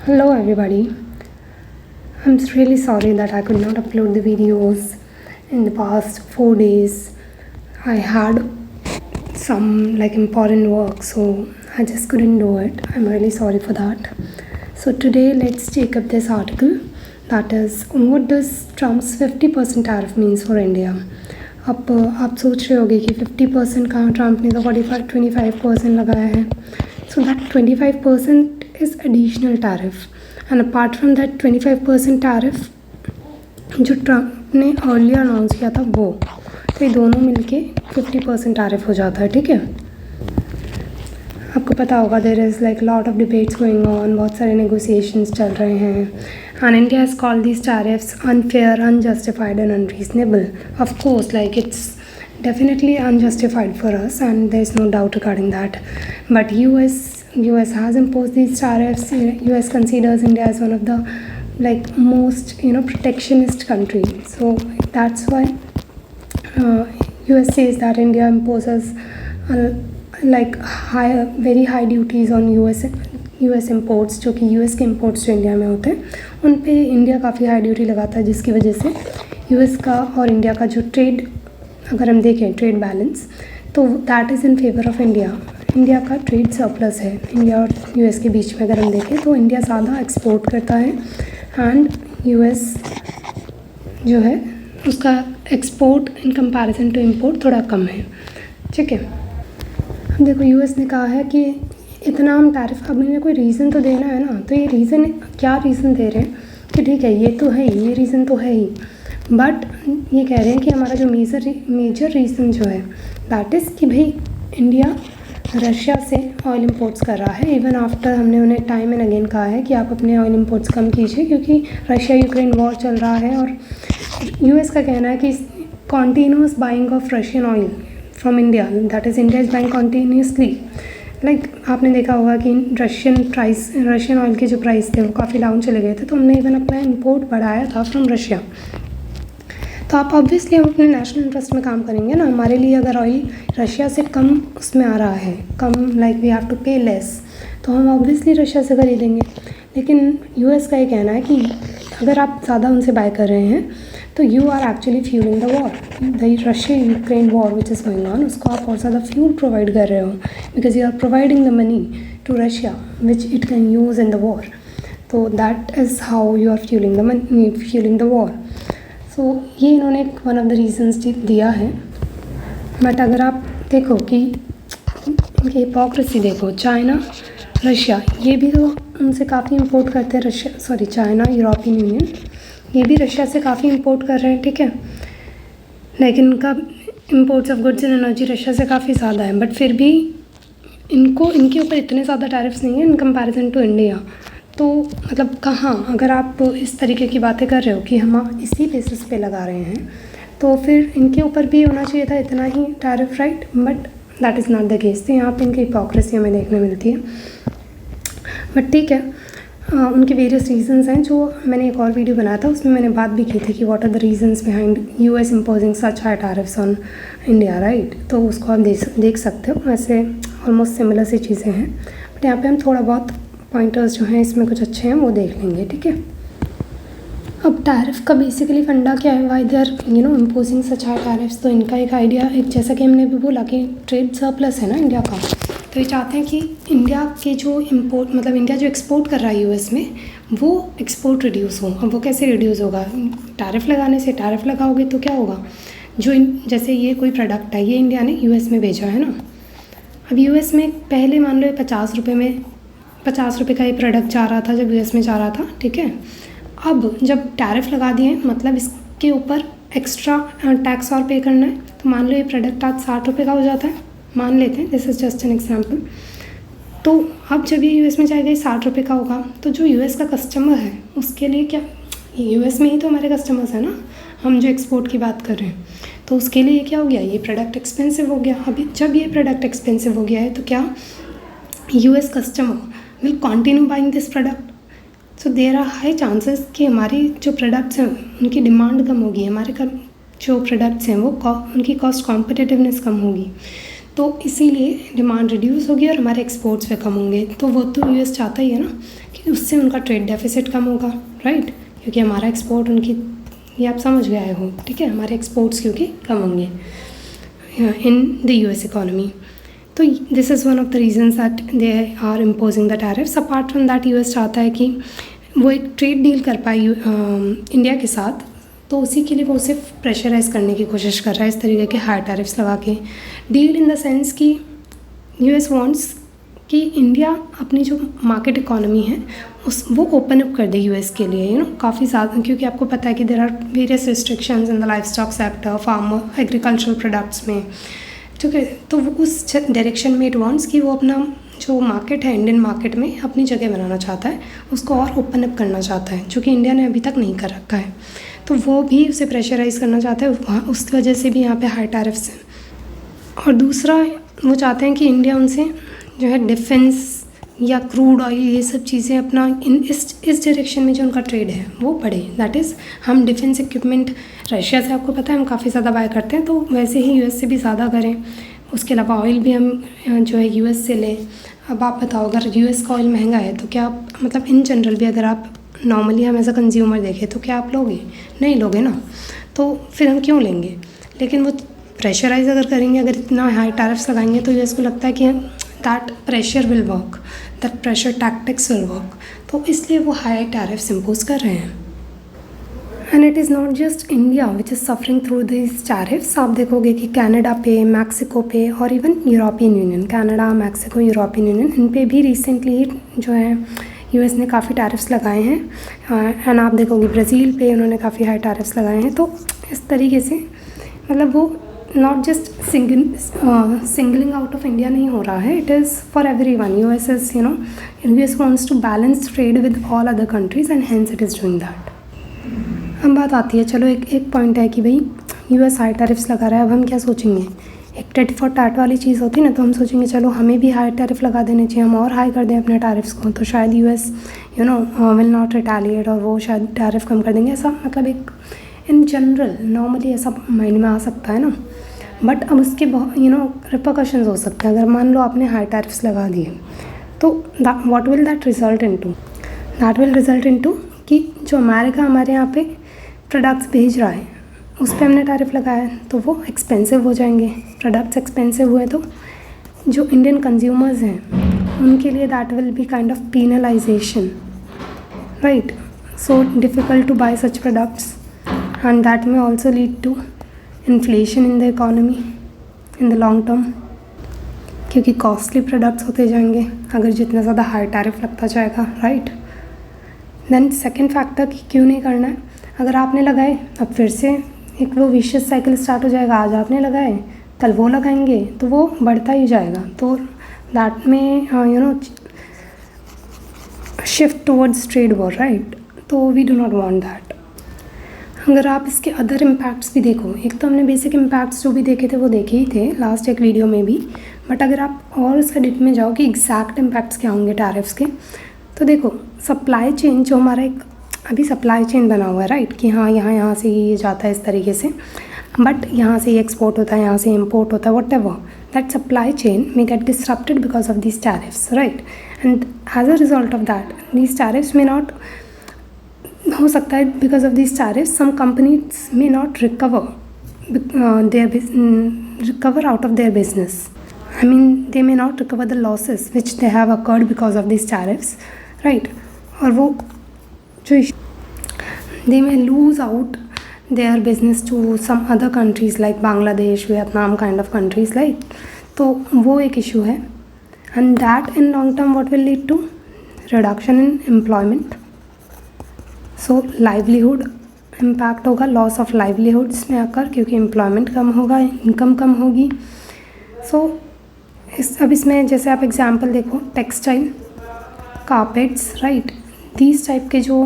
Hello everybody. I'm really sorry that I could not upload the videos in the past 4 days. I had some important work, so I just couldn't do it. I'm really sorry for that. So today let's take up this article, that is, what does Trump's 50% tariff means for India. अब आप सोच रहे होगे कि 50% कहाँ, Trump ने तो 25% लगाया है. So that 25% is additional tariff, and apart from that 25% tariff जो ट्रम्प ने अर्लियर अनाउंस किया था वो, तो ये दोनों मिलके 50% टैरिफ हो जाता है. ठीक है, आपको पता होगा there is lot of debates going on, बहुत सारे नेगोशिएशंस चल रहे हैं, and India has called these tariffs unfair, unjustified and unreasonable. Of course it's definitely unjustified for us, and there is no doubt regarding that. But US has imposed these tariffs. US considers India as one of the most protectionist country. So that's why US says that India imposes very high duties on US imports, जो कि US के imports जो India में होते हैं उन पे India काफ़ी हाई ड्यूटी लगाता है, जिसकी वजह से US का और इंडिया का जो ट्रेड, अगर हम देखें ट्रेड बैलेंस, तो that is in favour of India. India का ट्रेड सरप्लस है इंडिया और यूएस के बीच में. अगर हम देखें तो इंडिया ज़्यादा एक्सपोर्ट करता है एंड यूएस जो है उसका export in comparison to import थोड़ा कम है. ठीक है, अब देखो यूएस ने कहा है कि इतना हम टैरिफ, अब इन्हें कोई रीज़न तो देना है ना, तो ये रीज़न क्या रीज़न दे रहे हैं कि ठीक है ये तो है ही, ये रीज़न तो है ही, बट ये कह रहे हैं कि हमारा जो मेजर रीज़न जो है दैट इज़ कि भाई इंडिया रशिया से ऑयल इंपोर्ट्स कर रहा है. इवन आफ्टर हमने उन्हें टाइम एंड अगेन कहा है कि आप अपने ऑयल इंपोर्ट्स कम कीजिए, क्योंकि रशिया यूक्रेन वॉर चल रहा है और यूएस का कहना है कि continuous buying of Russian oil from India, that is India is buying continuously. आपने देखा होगा कि रशियन ऑयल के जो प्राइस थे वो काफ़ी डाउन चले गए थे, तो हमने इवन अपना इंपोर्ट बढ़ाया था फ्रॉम रशिया. तो आप ऑब्वियसली हम अपने नेशनल इंटरेस्ट में काम करेंगे ना. हमारे लिए अगर ऑयल रशिया से कम उसमें आ रहा है, कम वी हैव टू पे लेस, तो हम ऑब्वियसली रशिया से खरीदेंगे. लेकिन यूएस का ये कहना है कि अगर आप ज़्यादा उनसे बाय कर रहे हैं तो you are actually fueling the war, the Russia Ukraine war which is going on, उसको आप और ज़्यादा फ्यूल प्रोवाइड कर रहे हो, because you are providing the money to Russia which it can use in the war. तो that is how you are fueling the war. So ये इन्होंने वन ऑफ द रीज़न्स दिया है. बट अगर आप देखो कि इनकी हिपोक्रेसी देखो, चाइना रशिया ये भी तो उनसे काफ़ी इंपोर्ट करते हैं, चाइना यूरोपियन यूनियन ये भी रशिया से काफ़ी इंपोर्ट कर रहे हैं. ठीक है, लेकिन इनका imports of goods and energy Russia से काफ़ी ज़्यादा है, बट फिर भी इनके ऊपर इतने ज़्यादा टैरिफ्स नहीं हैं इन कंपैरिजन टू इंडिया. तो कहाँ, अगर आप इस तरीके की बातें कर रहे हो कि हम इसी बेसिस पे लगा रहे हैं, तो फिर इनके ऊपर भी होना चाहिए था इतना ही tariff, right? But that is not the case. तो यहाँ पे इनकी हिपोक्रेसी हमें देखने मिलती है. बट ठीक है, उनके वेरियस रीजंस हैं जो मैंने एक और वीडियो बनाया था, उसमें मैंने बात भी की थी कि what are the reasons behind US imposing such high tariffs on India, right? तो उसको आप देख सकते हो. वैसे ऑलमोस्ट सिमिलर सी चीज़ें हैं, बट यहाँ पे हम थोड़ा बहुत पॉइंटर्स जो हैं इसमें कुछ अच्छे हैं वो देख लेंगे. ठीक है, अब टैरिफ का बेसिकली फंडा क्या है, why they are imposing such high tariffs. तो इनका एक आइडिया, जैसा कि हमने भी बोला कि ट्रेड सरप्लस है ना इंडिया का, तो ये चाहते हैं कि इंडिया के जो इंडिया जो एक्सपोर्ट कर रहा है यूएस में, वो एक्सपोर्ट रिड्यूस हो. अब वो कैसे रिड्यूस होगा? टैरिफ लगाने से. टैरिफ लगाओगे तो क्या होगा, जैसे ये कोई प्रोडक्ट है, ये इंडिया ने यूएस में भेजा है ना. अब यूएस में पहले मान लो 50 रुपये का ये प्रोडक्ट जा रहा था जब यूएस में जा रहा था. ठीक है, अब जब टैरिफ लगा दिए, मतलब इसके ऊपर एक्स्ट्रा टैक्स और पे करना है, तो मान लो ये प्रोडक्ट आज 60 रुपये का हो जाता है, मान लेते हैं, this is just an example. तो अब जब ये यूएस में जाएगा ये 60 रुपये का होगा, तो जो यूएस का कस्टमर है उसके लिए क्या, यूएस में ही तो हमारे कस्टमर्स हैं ना, हम जो एक्सपोर्ट की बात कर रहे हैं, तो उसके लिए क्या हो गया, ये प्रोडक्ट एक्सपेंसिव हो गया. अभी जब ये प्रोडक्ट एक्सपेंसिव हो गया है तो क्या US customer will continue buying this product. So there are high chances कि हमारी जो प्रोडक्ट्स हैं उनकी डिमांड कम होगी, हमारे जो प्रोडक्ट्स हैं वो उनकी कॉस्ट कॉम्पिटिटिवनेस कम होगी. तो इसीलिए डिमांड रिड्यूस होगी और हमारे एक्सपोर्ट्स पे कम होंगे. तो वो तो यूएस चाहता ही है ना कि उससे उनका ट्रेड डेफिसिट कम होगा, राइट, क्योंकि हमारा एक्सपोर्ट उनकी, ये आप समझ गए हो, ठीक है, हमारे एक्सपोर्ट्स क्योंकि कम होंगे इन द यूएस इकोनॉमी। तो this is one of the reasons that they are imposing the tariffs. Apart from that US चाहता है कि वो एक ट्रेड डील कर पाए इंडिया के साथ, तो उसी के लिए वो उसे प्रेशराइज करने की कोशिश कर रहा है इस तरीके के हाई टैरिफ्स लगा के। डील इन द सेंस कि यूएस वांट्स कि इंडिया अपनी जो मार्केट इकोनॉमी है वो ओपन अप कर दे यूएस के लिए, काफ़ी ज़्यादा, क्योंकि आपको पता है कि there are various restrictions in the livestock sector, farmer agricultural products में, ठीक है। तो वो उस डायरेक्शन में इट वांट्स कि वो अपना जो मार्केट है इंडियन मार्केट में अपनी जगह बनाना चाहता है, उसको और ओपन अप करना चाहता है, जो कि इंडिया ने अभी तक नहीं कर रखा है। तो वो भी उसे प्रेशराइज़ करना चाहता है, उस वजह से भी यहाँ पे हाई टैरिफ्स हैं। और दूसरा वो चाहते हैं कि इंडिया उनसे जो है डिफेंस या क्रूड ऑयल ये सब चीज़ें अपना इस डायरेक्शन में जो उनका ट्रेड है वो बढ़े। दैट इज़ हम डिफेंस इक्विपमेंट रशिया से, आपको पता है, हम काफ़ी ज़्यादा बाय करते हैं, तो वैसे ही यूएस से भी ज़्यादा करें। उसके अलावा ऑयल भी हम जो है यूएस से लें। अब आप बताओ, अगर यूएस का ऑयल महंगा है तो क्या आप, मतलब इन जनरल भी अगर आप नॉर्मली हम एज अ कंज्यूमर देखें तो क्या आप लोगे? नहीं लोगे ना। तो फिर हम क्यों लेंगे? लेकिन वो प्रेशराइज अगर करेंगे, अगर इतना हाई टैरिफ्स लगाएंगे, तो यूएस को लगता है कि that pressure will work, that pressure tactics will work, तो इसलिए वो हाई टैरिफ्स इम्पोज कर रहे हैं। And it is not just India which is suffering through this tariffs. आप देखोगे कि कनाडा पे, मैक्सिको पे और even European Union, Canada, Mexico, European Union, इन पे भी रिसेंटली जो है यूएस ने काफ़ी टैरिफ्स लगाए हैं। एंड आप देखोगे ब्राज़ील पे उन्होंने काफ़ी हाई टैरिफ्स लगाए हैं। तो इस तरीके से मतलब वो not just singling out of India नहीं हो रहा है, it is for everyone. US is US wants to balance trade with all other countries and hence it is doing that. अब बात आती है, चलो एक पॉइंट है कि भाई यूएस हाई टैरिफ्स लगा रहा है, अब हम क्या सोचेंगे? एक टेट फॉर टैट वाली चीज़ होती है ना, तो हम सोचेंगे चलो हमें भी हाई टैरिफ लगा देने चाहिए, हम और हाई कर दें अपने टैरिफ्स को, तो शायद यूएस विल नॉट रिटेलिएट और वो शायद टैरिफ कम कर देंगे। ऐसा मतलब एक इन जनरल नॉर्मली ऐसा माइंड में आ सकता है ना, बट अब उसके रिपरकशंस हो सकते हैं। अगर मान लो आपने हाई टैरिफ्स लगा दिए, तो what will that result into? That will result into कि जो अमेरिका हमारे यहाँ पे प्रोडक्ट्स भेज रहा है उस पर हमने टैरिफ लगाया है, तो वो एक्सपेंसिव हो जाएंगे। प्रोडक्ट्स एक्सपेंसिव हुए तो जो इंडियन कंज्यूमर्स हैं उनके लिए that will be kind of penalization, right. So difficult to buy such products and that may also lead to inflation in the economy in the long term, क्योंकि costly products होते जाएंगे अगर जितना ज़्यादा high tariff लगता जाएगा, right. Then second factor कि क्यों नहीं करना है, अगर आपने लगाए अब फिर से एक वो विशियस साइकिल स्टार्ट हो जाएगा। आज आपने लगाए, कल वो लगाएंगे, तो वो बढ़ता ही जाएगा। तो दैट में shift towards trade war, right. तो we do not want that. अगर आप इसके अदर इम्पैक्ट्स भी देखो, एक तो हमने बेसिक इम्पैक्ट्स जो भी देखे थे वो देखे ही थे लास्ट एक वीडियो में भी, बट अगर आप और उसका डिप में जाओ कि एग्जैक्ट इम्पैक्ट्स क्या होंगे टैरिफ्स के, तो देखो सप्लाई चेन जो हमारा एक अभी सप्लाई चेन बना हुआ है, राइट, कि हाँ यहाँ से ये जाता है इस तरीके से, बट यहाँ से ये एक्सपोर्ट होता है, यहाँ से इम्पोर्ट होता है, whatever, that supply chain may get disrupted because of these tariffs, right. And as a result of that these tariffs may not, हो सकता है because of these tariffs some companies may not recover out of their business. I mean, they may not recover the losses which they have occurred because of these tariffs, right? और वो जो they may lose out their business to some other countries like Bangladesh, Vietnam kind of countries, like, तो वो एक issue है, and that in long term what will lead to reduction in employment, so livelihood impact होगा, loss of livelihoods में आकर, क्योंकि employment कम होगा, income कम होगी। so अब इसमें जैसे आप एग्जांपल देखो, textile, carpets, right, these type के जो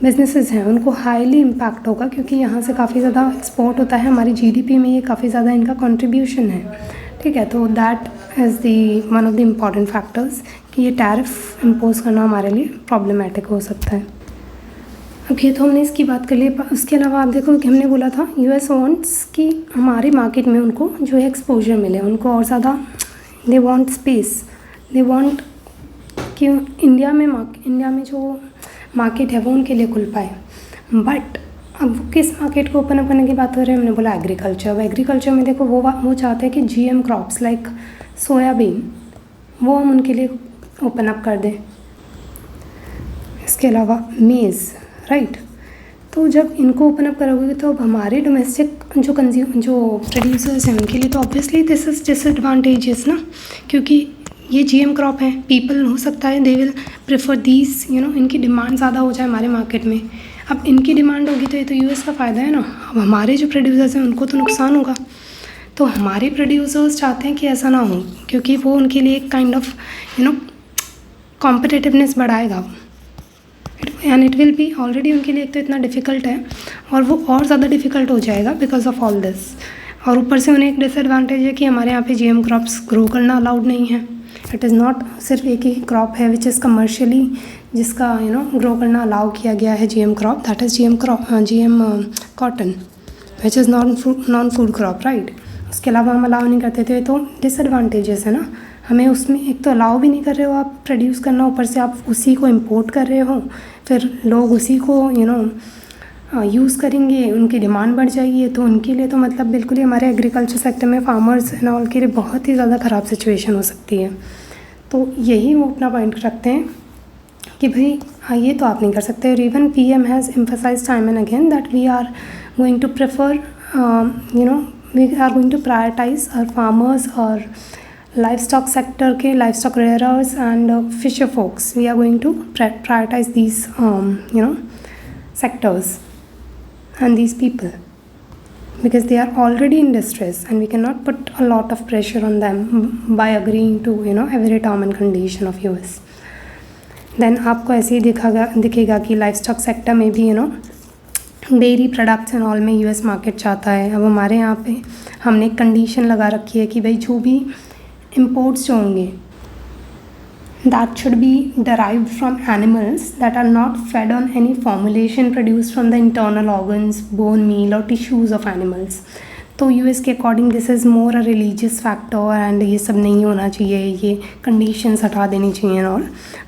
बिजनेसेस हैं उनको हाईली इम्पैक्ट होगा, क्योंकि यहाँ से काफ़ी ज़्यादा एक्सपोर्ट होता है, हमारी जीडीपी में ये काफ़ी ज़्यादा इनका कंट्रीब्यूशन है, ठीक है। तो that is the one of the important factors कि ये टैरिफ इम्पोज करना हमारे लिए प्रॉब्लमेटिक हो सकता है। अब ये तो हमने इसकी बात कर ली। उसके अलावा आप देखो कि हमने बोला था यूएस वांट्स कि हमारे मार्केट में उनको जो है एक्सपोजर मिले, उनको और ज़्यादा, they want space, they want कि इंडिया में जो मार्केट है वो उनके लिए खुल पाए। बट अब वो किस मार्केट को ओपन अप करने की बात कर रहे हैं, हमने बोला एग्रीकल्चर। अब एग्रीकल्चर में देखो वो चाहते हैं कि GM क्रॉप्स लाइक सोयाबीन वो हम उनके लिए ओपन अप कर दें। इसके अलावा मेज़, राइट। तो जब इनको ओपन अप करोगे तो अब हमारे डोमेस्टिक जो प्रोड्यूसर्स हैं उनके लिए तो ऑब्वियसली दिस इज़ डिसएडवांटेजेस ना, क्योंकि ये GM क्रॉप है। पीपल हो सकता है दे विल प्रेफर दीज, इनकी डिमांड ज़्यादा हो जाए हमारे मार्केट में। अब इनकी डिमांड होगी तो ये तो US का फ़ायदा है ना। अब हमारे जो प्रोड्यूसर्स हैं उनको तो नुकसान होगा। तो हमारे प्रोड्यूसर्स चाहते हैं कि ऐसा ना हो, क्योंकि वो उनके लिए एक काइंड ऑफ कॉम्पिटिटिवनेस बढ़ाएगा। And it will be already उनके लिए एक तो इतना डिफ़िकल्ट है और वो और ज़्यादा डिफ़िकल्ट हो जाएगा बिकॉज ऑफ ऑल दिस। और ऊपर से उन्हें एक डिसएडवांटेज है कि हमारे यहाँ पे GM क्रॉप्स ग्रो करना अलाउड नहीं है। इट इज़ नॉट सिर्फ एक ही क्रॉप है विच इज़ कमर्शियली जिसका ग्रो करना अलाउ किया गया है GM crop, that is GM cotton which is non food crop, right. उसके अलावा हम अलाउ नहीं करते थे, तो डिसएडवांटेजेस है ना। हमें उसमें एक तो अलाउ भी नहीं कर रहे हो आप प्रोड्यूस करना, ऊपर से आप उसी को इंपोर्ट कर रहे हो, फिर लोग उसी को यूज़ करेंगे, उनकी डिमांड बढ़ जाएगी। तो उनके लिए तो मतलब बिल्कुल ही हमारे एग्रीकल्चर सेक्टर में फार्मर्स एंड ऑल के लिए बहुत ही ज़्यादा ख़राब सिचुएशन हो सकती है। तो यही वो अपना पॉइंट रखते हैं कि भाई ये तो आप नहीं कर सकते। और even PM has emphasized time and again that we are going to prefer we are going to prioritize our farmers or livestock sector के livestock rearers and fisher folks. We are going to prioritize these sectors and these people because they are already in distress and we cannot put a lot of pressure on them by agreeing to every term and condition of US. Then आपको ऐसे ही दिखेगा कि livestock sector में भी dairy products and all में US market चाहता है। अब हमारे यहाँ पे हमने एक कंडीशन लगा रखी है कि भाई जो भी इंपोर्ट्स जो होंगे that should be derived from animals that are not fed on any formulation produce from the internal organs, bone meal और टिश्यूज़ ऑफ एनिमल्स। तो US के according this is more a religious factor and ये सब नहीं होना चाहिए, ये conditions हटा देनी चाहिए and all.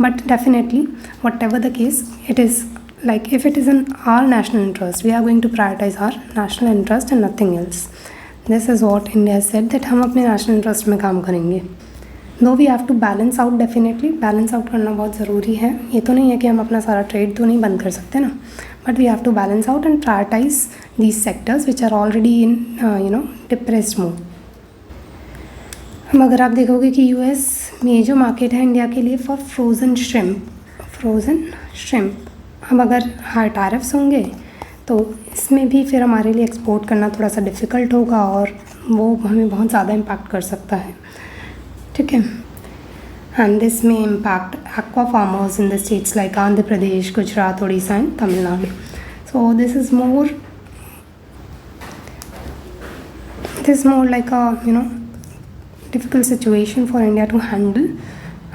But definitely what ever the case it is like if it is in our national interest, we are going to prioritize our national interest and nothing else. This is what India has said that हम अपने national interest में काम करेंगे। Though we have to balance out, definitely balance out करना बहुत ज़रूरी है। ये तो नहीं है कि हम अपना सारा ट्रेड तो नहीं बंद कर सकते ना, but we have to balance out and prioritize these sectors which are already in depressed mode. अब अगर आप देखोगे कि US में जो मार्केट है इंडिया के लिए फॉर फ्रोज़न श्रिम्प, अब अगर हाई टैरिफ्स होंगे तो इसमें भी फिर हमारे लिए एक्सपोर्ट करना थोड़ा सा डिफ़िकल्ट होगा और वो हमें बहुत ज़्यादा इम्पैक्ट कर सकता है, ठीक है। एंड दिस में impact aqua farmers in the states like Andhra Pradesh, Gujarat, Orissa and Tamil Nadu. So this is more like a difficult situation for India to handle,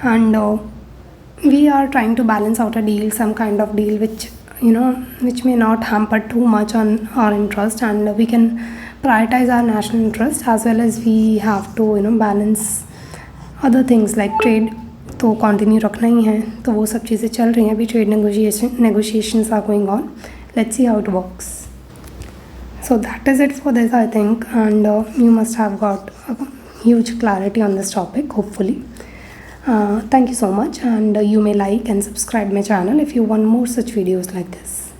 and we are trying to balance out a deal, some kind of deal which may not hamper too much on our interest, and we can prioritize our national interest as well as we have to balance other things like trade तो continue रखना ही है। तो वो सब चीज़ें चल रही हैं अभी, trade negotiations are going on. Let's see how it works. So that is it for this, I think, and you must have got a huge clarity on this topic, hopefully. Thank you so much, and you may like and subscribe my channel if you want more such videos like this.